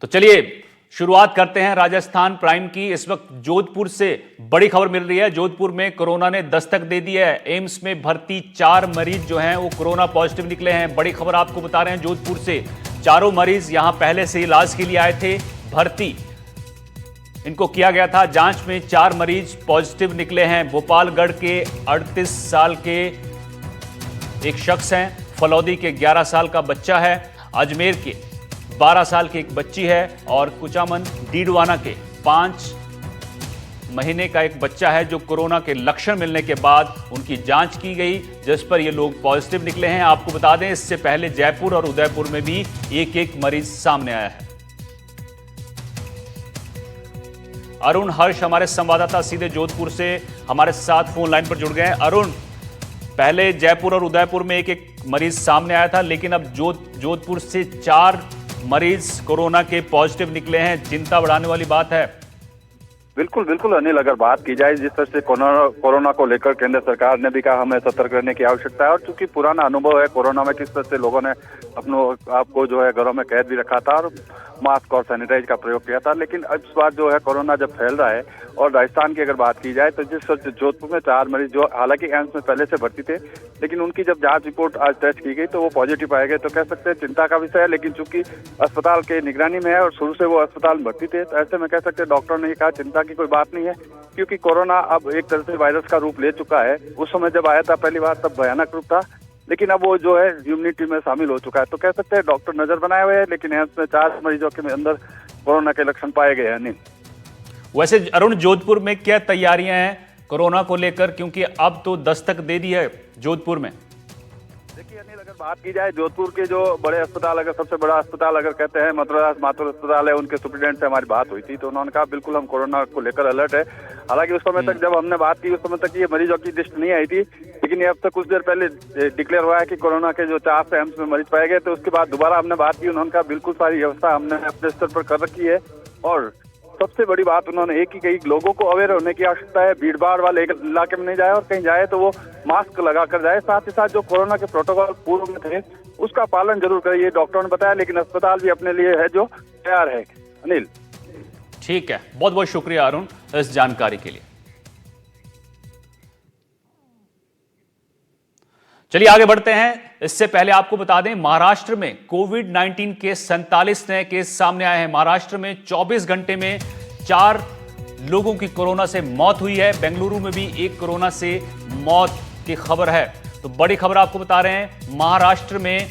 तो चलिए शुरुआत करते हैं राजस्थान प्राइम की। इस वक्त जोधपुर से बड़ी खबर मिल रही है। जोधपुर में कोरोना ने दस्तक दे दी है। एम्स में भर्ती 4 मरीज जो हैं वो कोरोना पॉजिटिव निकले हैं। बड़ी खबर आपको बता रहे हैं जोधपुर से। चारों मरीज यहां पहले से इलाज के लिए आए थे, भर्ती इनको किया गया था। जांच में 4 मरीज पॉजिटिव निकले हैं। भोपालगढ़ के 38 साल के एक शख्स हैं, फलौदी के 11 साल का बच्चा है, अजमेर के 12 साल की एक बच्ची है और कुचामन डीडवाना के 5 महीने का एक बच्चा है जो कोरोना के लक्षण मिलने के बाद उनकी जांच की गई, जिस पर ये लोग पॉजिटिव निकले हैं। आपको बता दें इससे पहले जयपुर और उदयपुर में भी एक मरीज सामने आया है। अरुण हर्ष हमारे संवाददाता सीधे जोधपुर से हमारे साथ फोन लाइन पर जुड़ गए हैं। अरुण, पहले जयपुर और उदयपुर में एक मरीज सामने आया था, लेकिन अब जोधपुर से 4 मरीज कोरोना के पॉजिटिव निकले हैं। चिंता बढ़ाने वाली बात है। बिल्कुल बिल्कुल अनिल, अगर बात की जाए जिस तरह से कोरोना को लेकर केंद्र सरकार ने भी कहा हमें सतर्क रहने की आवश्यकता है, और चूंकि पुराना अनुभव है कोरोना में किस तरह से लोगों ने अपनों आपको जो है घरों में कैद भी रखा था और मास्क और सैनिटाइज का प्रयोग किया था, लेकिन अब इस बार जो है कोरोना जब फैल रहा है और राजस्थान की अगर बात की जाए तो जिस तरह से जोधपुर में 4 मरीज जो हालांकि एम्स में पहले से भर्ती थे, लेकिन उनकी जब जांच रिपोर्ट आज टेस्ट की गई तो वो पॉजिटिव पाए गए, तो कह सकते हैं चिंता का विषय है। लेकिन चूंकि अस्पताल के निगरानी में है और शुरू से वो अस्पताल में भर्ती थे, तो ऐसे में कह सकते हैं डॉक्टर ने कहा चिंता की कोई बात नहीं है, क्योंकि कोरोना अब एक तरह से वायरस का रूप ले चुका है। उस समय जब आया था पहली बार तब भयानक रूप था, लेकिन अब वो जो है इम्यूनिटी में शामिल हो चुका है, तो कह सकते हैं डॉक्टर नजर बनाए हुए हैं। लेकिन एम्स में 4 मरीजों के अंदर कोरोना के लक्षण पाए गए हैं। वैसे अरुण, जोधपुर में क्या तैयारियां हैं कोरोना को लेकर, क्योंकि अब तो दस्तक दे दी है जोधपुर में? देखिए अनिल, अगर बात की जाए जोधपुर के जो बड़े अस्पताल, अगर सबसे बड़ा अस्पताल अगर कहते हैं मथुरा माथुर अस्पताल है, उनके सुप्रिटेंडेंट से हमारी बात हुई थी तो उन्होंने कहा बिल्कुल हम कोरोना को लेकर अलर्ट है। हालांकि उस समय तक जब हमने बात की उस समय तक ये मरीजों की लिस्ट नहीं आई थी, लेकिन ये अब तक कुछ देर पहले डिक्लेयर हुआ है कि कोरोना के जो 4 से एम्स में मरीज पाए गए, तो उसके बाद दोबारा हमने बात की। उन्होंने कहा बिल्कुल सारी व्यवस्था हमने अपने स्तर पर कर रखी है, और सबसे बड़ी बात उन्होंने एक ही कही, लोगों को अवेयर होने की आवश्यकता है। भीड़ भाड़ वाले इलाके में नहीं जाए और कहीं जाए तो वो मास्क लगा कर जाए, साथ ही साथ जो कोरोना के प्रोटोकॉल पूर्व में थे उसका पालन जरूर करिए, डॉक्टरों ने बताया। लेकिन अस्पताल भी अपने लिए है जो तैयार है। अनिल, ठीक है, बहुत बहुत शुक्रिया अरुण इस जानकारी के लिए। चलिए आगे बढ़ते हैं। इससे पहले आपको बता दें महाराष्ट्र में कोविड-19 के 47 नए केस सामने आए हैं। महाराष्ट्र में 24 घंटे में 4 लोगों की कोरोना से मौत हुई है। बेंगलुरु में भी एक कोरोना से मौत की खबर है। तो बड़ी खबर आपको बता रहे हैं, महाराष्ट्र में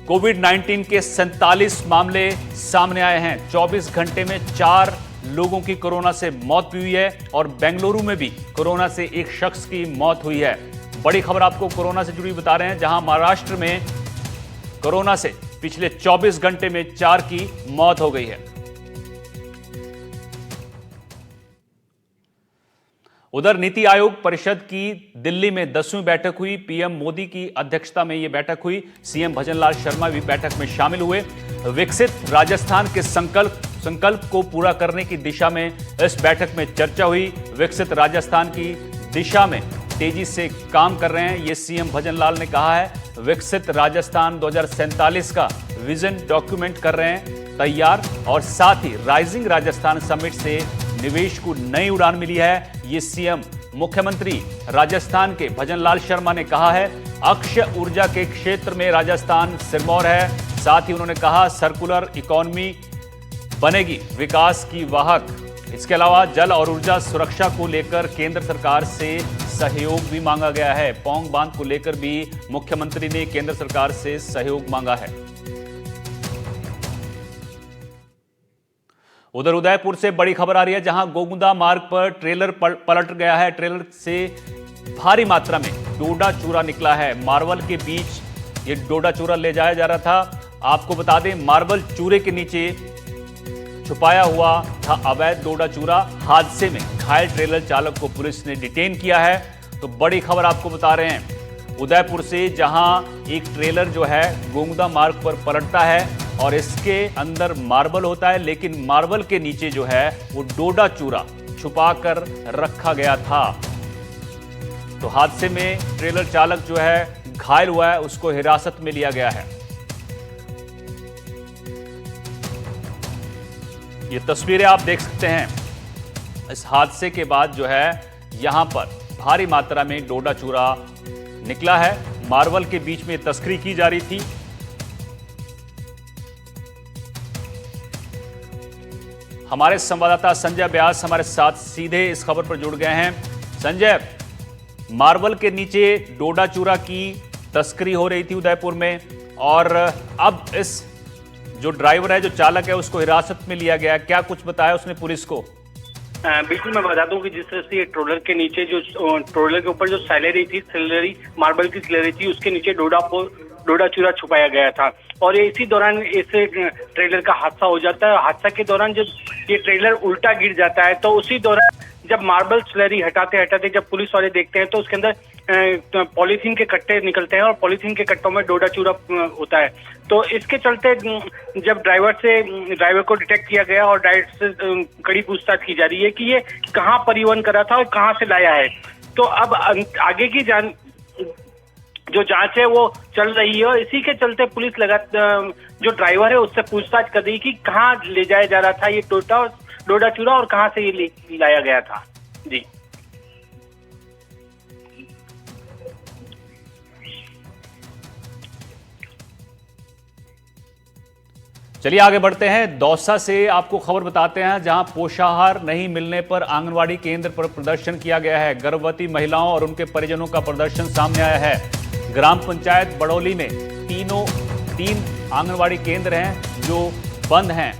कोविड-19 के 47 मामले सामने आए हैं। 24 घंटे में 4 लोगों की कोरोना से मौत हुई है और बेंगलुरु में भी कोरोना से एक शख्स की मौत हुई है। बड़ी खबर आपको कोरोना से जुड़ी बता रहे हैं, जहां महाराष्ट्र में कोरोना से पिछले 24 घंटे में 4 की मौत हो गई है। उधर नीति आयोग परिषद की दिल्ली में 10वीं बैठक हुई। पीएम मोदी की अध्यक्षता में यह बैठक हुई। सीएम भजनलाल शर्मा भी बैठक में शामिल हुए। विकसित राजस्थान के संकल्प को पूरा करने की दिशा में इस बैठक में चर्चा हुई। विकसित राजस्थान की दिशा में तेजी से काम कर रहे हैं, ये सीएम भजनलाल ने कहा है। विकसित राजस्थान 2047 का विजन डॉक्यूमेंट कर रहे हैं तैयार, और साथ ही राइजिंग राजस्थान समिट से निवेश को नई उड़ान मिली है, ये सीएम मुख्यमंत्री राजस्थान के भजनलाल शर्मा ने कहा है। अक्षय ऊर्जा के क्षेत्र में राजस्थान सिरमौर है। साथ ही उन्होंने कहा सर्कुलर इकोनॉमी बनेगी विकास की वाहक। इसके अलावा जल और ऊर्जा सुरक्षा को लेकर केंद्र सरकार से सहयोग भी मांगा गया है। पौंग बांध को लेकर भी मुख्यमंत्री ने केंद्र सरकार से सहयोग मांगा है। उधर उदयपुर से बड़ी खबर आ रही है, जहां गोगुंदा मार्ग पर ट्रेलर पलट गया है। ट्रेलर से भारी मात्रा में डोडा चूरा निकला है। मार्बल के बीच ये डोडा चूरा ले जाया जा रहा था। आपको बता दें मार्बल चूरे के नीचे छुपाया हुआ था अवैध डोडा चूरा। हादसे में घायल ट्रेलर चालक को पुलिस ने डिटेन किया है। तो बड़ी खबर आपको बता रहे हैं उदयपुर से, जहां एक ट्रेलर जो है गोगुंदा मार्ग पर पलटता है और इसके अंदर मार्बल होता है, लेकिन मार्बल के नीचे जो है वो डोडा चूरा छुपा कर रखा गया था। तो हादसे में ट्रेलर चालक जो है घायल हुआ है, उसको हिरासत में लिया गया है। ये तस्वीरें आप देख सकते हैं। इस हादसे के बाद जो है यहां पर भारी मात्रा में डोडा चूरा निकला है। मार्बल के बीच में तस्करी की जा रही थी। हमारे संवाददाता संजय व्यास हमारे साथ सीधे इस खबर पर जुड़ गए हैं। संजय, मार्बल के नीचे डोडा चूरा की तस्करी हो रही थी उदयपुर में, और अब इस जो ड्राइवर है, जो चालक है, उसको हिरासत में लिया गया। क्या कुछ बताया उसने पुलिस को? बिल्कुल, मैं बता दूं कि जिस तरह से ये ट्रोलर के नीचे जो ट्रोलर के ऊपर जो सैलरी मार्बल की सैलरी थी, उसके नीचे डोडा चूरा छुपाया गया था। और ये इसी दौरान इस ट्रेलर का हादसा हो जाता है। हादसा के दौरान जब ये ट्रेलर उल्टा गिर जाता है, तो उसी दौरान जब मार्बल स्लरी हटाते हटाते जब पुलिस वाले देखते हैं, तो उसके अंदर पॉलीथीन के कट्टे निकलते हैं और पॉलीथीन के कट्टों में डोडा चूरा होता है। तो इसके चलते जब ड्राइवर को डिटेक्ट किया गया और ड्राइवर से कड़ी पूछताछ की जा रही है कि ये कहाँ परिवहन करा था और कहाँ से लाया है। तो अब आगे की जो जांच है वो चल रही है, और इसी के चलते पुलिस जो ड्राइवर है उससे पूछताछ कर रही है कि कहाँ ले जाया जा रहा था ये डोडा चूरा और कहाँ से ये लाया गया था। जी, चलिए आगे बढ़ते हैं। दौसा से आपको खबर बताते हैं, जहां पोषाहार नहीं मिलने पर आंगनवाड़ी केंद्र पर प्रदर्शन किया गया है। गर्भवती महिलाओं और उनके परिजनों का प्रदर्शन सामने आया है। ग्राम पंचायत बड़ौली में तीन आंगनवाड़ी केंद्र हैं जो बंद हैं।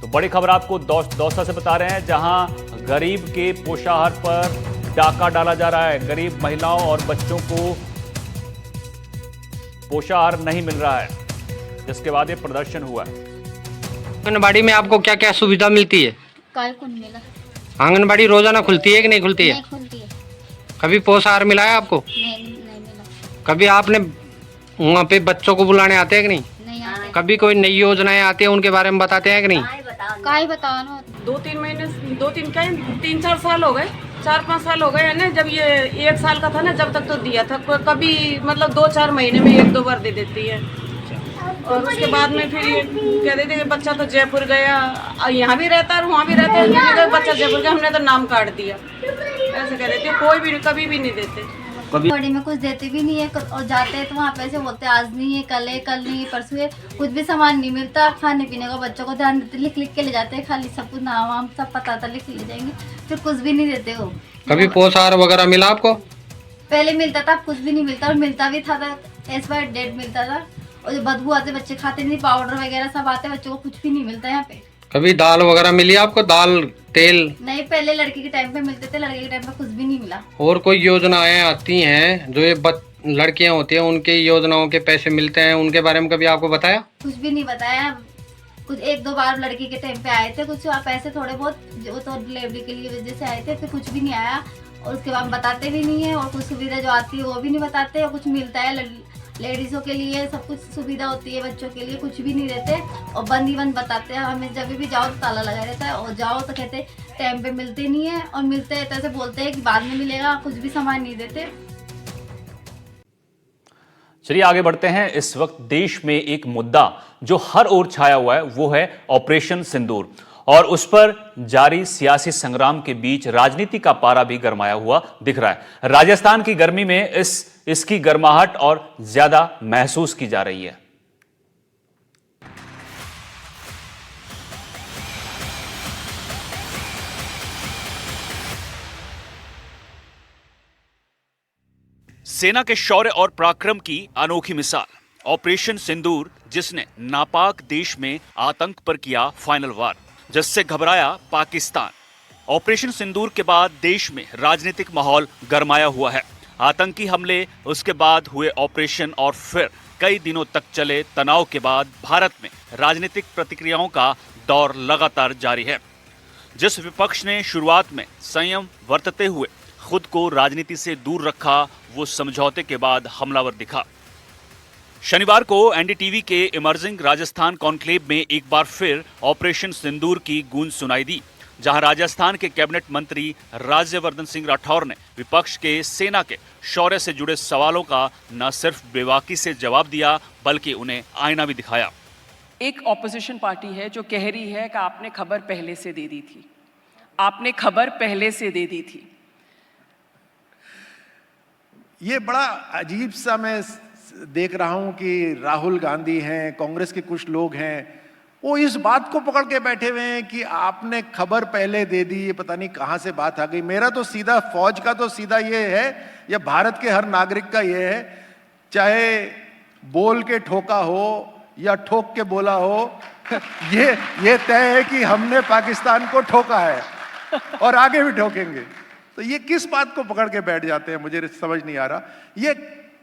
तो बड़ी खबर आपको दौसा से बता रहे हैं, जहां गरीब के पोषाहार पर डाका डाला जा रहा है। गरीब महिलाओं और बच्चों को पोषाहार नहीं मिल रहा है, जिसके बाद ये प्रदर्शन हुआ है। आंगनबाड़ी में आपको क्या क्या सुविधा मिलती है? कल को नहीं मिला। आंगनबाड़ी रोजाना खुलती है कि नहीं खुलती है? नहीं खुलती है। कभी पोषाहार मिला है आपको? नहीं मिला। कभी आपने वहाँ पे बच्चों को बुलाने आते हैं कि नहीं? नहीं आते। कभी कोई नई योजनाएं आती है उनके बारे में बताते हैं कि नहीं? काय बताओ ना। 3-4 साल हो गए, 4-5 साल हो गए है ना। जब ये 1 साल का था ना, जब तक तो दिया था। कभी मतलब 2-4 महीने में 1-2 बार दे देती है। और उसके बाद में फिर ये कह देते कि बच्चा तो जयपुर गया, यहाँ भी रहता है और वहाँ भी रहता है। बच्चा जयपुर गया, हमने तो नाम काट दिया, ऐसे कह देते। कोई भी कभी भी नहीं देते। बड़ी में कुछ देते भी नहीं है, और जाते हैं तो वहाँ पे ऐसे बोलते हैं आज नहीं है, कल नहीं है, परसों है। कुछ भी सामान नहीं मिलता। खाने पीने का बच्चों को ध्यान देते, लिख के ले जाते हैं। खाली सब कुछ नाम वाम सब पता था, लिख ले जाएंगे, फिर कुछ भी नहीं देते हो। कभी पोषाहार वगैरह मिला आपको? पहले मिलता था, कुछ भी नहीं मिलता, और मिलता भी था एक्सपायर डेट मिलता था। और जो बदबू आते बच्चे खाते नहीं, पाउडर वगैरह सब आते, बच्चों को कुछ भी नहीं मिलता यहाँ पे। कभी दाल वगैरह मिली आपको? दाल, तेल? नहीं, पहले लड़की के टाइम पे मिलते थे, लड़के के टाइम पे कुछ भी नहीं मिला। और कोई योजनाएं आती हैं जो ये लड़कियां होती हैं, उनकी योजनाओं के पैसे मिलते हैं, उनके बारे में कभी आपको बताया? कुछ भी नहीं बताया। कुछ 1-2 बार लड़की के टाइम पे आए थे, कुछ पैसे थोड़े बहुत, जो तो डिलीवरी के लिए वजह से आए थे, फिर कुछ भी नहीं आया। और उसके बाद बताते भी नहीं है, और कुछ सुविधा जो आती है वो भी नहीं बताते, और कुछ मिलता है लेडीजों के लिए, सब कुछ सुविधा होती है, बच्चों के लिए कुछ भी नहीं देते, और बंद ही बंद बताते हैं हमें। जब भी जाओ तो ताला लगा रहता है, और जाओ तो कहते टाइम पे मिलते नहीं है, और मिलते हैं तो ऐसे बोलते हैं कि बाद में मिलेगा, कुछ भी सामान नहीं देते। चलिए आगे बढ़ते हैं। इस वक्त देश में एक मुद्दा जो हर ओर छाया हुआ है, वो है ऑपरेशन सिंदूर, और उस पर जारी सियासी संग्राम के बीच राजनीति का पारा भी गरमाया हुआ दिख रहा है। राजस्थान की गर्मी में इसकी गर्माहट और ज्यादा महसूस की जा रही है। सेना के शौर्य और पराक्रम की अनोखी मिसाल ऑपरेशन सिंदूर, जिसने नापाक देश में आतंक पर किया फाइनल वार, जिससे घबराया पाकिस्तान। ऑपरेशन सिंदूर के बाद देश में राजनीतिक माहौल गरमाया हुआ है। आतंकी हमले, उसके बाद हुए ऑपरेशन और फिर कई दिनों तक चले तनाव के बाद भारत में राजनीतिक प्रतिक्रियाओं का दौर लगातार जारी है। जिस विपक्ष ने शुरुआत में संयम बरतते हुए खुद को राजनीति से दूर रखा, वो समझौते के बाद हमलावर दिखा। शनिवार को एनडीटीवी के इमर्जिंग राजस्थान कॉन्क्लेव में एक बार फिर ऑपरेशन सिंदूर की गूंज सुनाई दी, जहां राजस्थान के कैबिनेट मंत्री राज्यवर्धन सिंह राठौर ने विपक्ष के सेना के शौर्य से जुड़े सवालों का न सिर्फ बेबाकी से जवाब दिया, बल्कि उन्हें आईना भी दिखाया। एक ऑपोजिशन पार्टी है जो कह रही है कि आपने खबर पहले से दे दी थी, आपने खबर पहले से दे दी थी। ये बड़ा अजीब सा मैं देख रहा हूं कि राहुल गांधी हैं, कांग्रेस के कुछ लोग हैं, वो इस बात को पकड़ के बैठे हुए हैं कि आपने खबर पहले दे दी। ये पता नहीं कहां से बात आ गई। मेरा तो सीधा फौज का तो सीधा ये है, या भारत के हर नागरिक का ये है, चाहे बोल के ठोका हो या ठोक के बोला हो, ये तय है कि हमने पाकिस्तान को ठोका है और आगे भी ठोकेंगे। तो ये किस बात को पकड़ के बैठ जाते हैं, मुझे समझ नहीं आ रहा। ये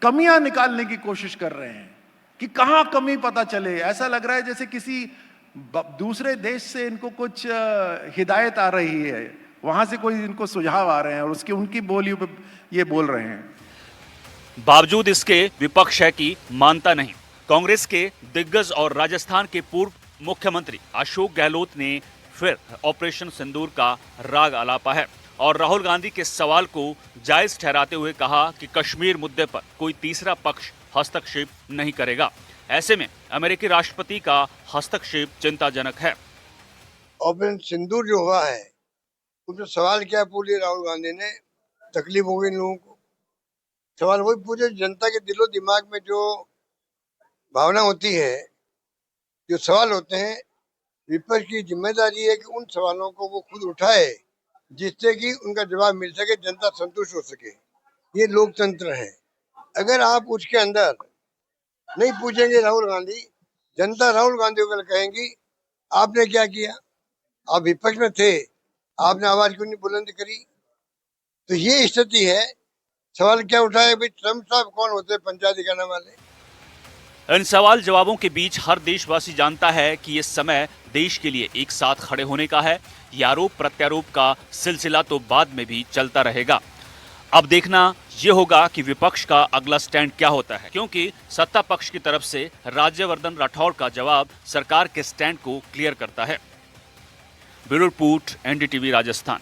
कमियां निकालने की कोशिश कर रहे हैं कि कहां कमी पता चले। ऐसा लग रहा है जैसे किसी दूसरे देश से इनको कुछ हिदायत आ रही है, वहां से कोई इनको सुझाव आ रहे हैं और उसकी उनकी बोलियों पे ये बोल रहे हैं। बावजूद इसके विपक्ष है कि मानता नहीं। कांग्रेस के दिग्गज और राजस्थान के पूर्व मुख्यमंत्री अशोक गहलोत ने फिर ऑपरेशन सिंदूर का राग आलापा है और राहुल गांधी के सवाल को जायज ठहराते हुए कहा कि कश्मीर मुद्दे पर कोई तीसरा पक्ष हस्तक्षेप नहीं करेगा। ऐसे में अमेरिकी राष्ट्रपति का हस्तक्षेप चिंताजनक है। ऑपरेशन सिंदूर जो हुआ है उसमें सवाल क्या पूछे राहुल गांधी ने, तकलीफ हो गई लोगों को। सवाल वही पूछे, जनता के दिलो दिमाग में जो भावना होती है, जो सवाल होते हैं, विपक्ष की जिम्मेदारी है कि उन सवालों को वो खुद उठाए जिससे कि उनका जवाब मिल सके, जनता संतुष्ट हो सके। ये लोकतंत्र है। अगर आप उसके अंदर नहीं पूछेंगे राहुल गांधी, जनता राहुल गांधी को कहेंगी आपने क्या किया, आप विपक्ष में थे, आपने आवाज क्यों नहीं बुलंद करी। तो ये स्थिति है। सवाल क्या उठाए भाई, ट्रम्प साहब कौन होते हैं पंचायती करने वाले। इन सवाल जवाबों के बीच हर देशवासी जानता है कि ये समय देश के लिए एक साथ खड़े होने का है। ये आरोप प्रत्यारोप का सिलसिला तो बाद में भी चलता रहेगा। अब देखना ये होगा कि विपक्ष का अगला स्टैंड क्या होता है, क्योंकि सत्ता पक्ष की तरफ से राज्यवर्धन राठौड़ का जवाब सरकार के स्टैंड को क्लियर करता है। Bureau report, NDTV Rajasthan.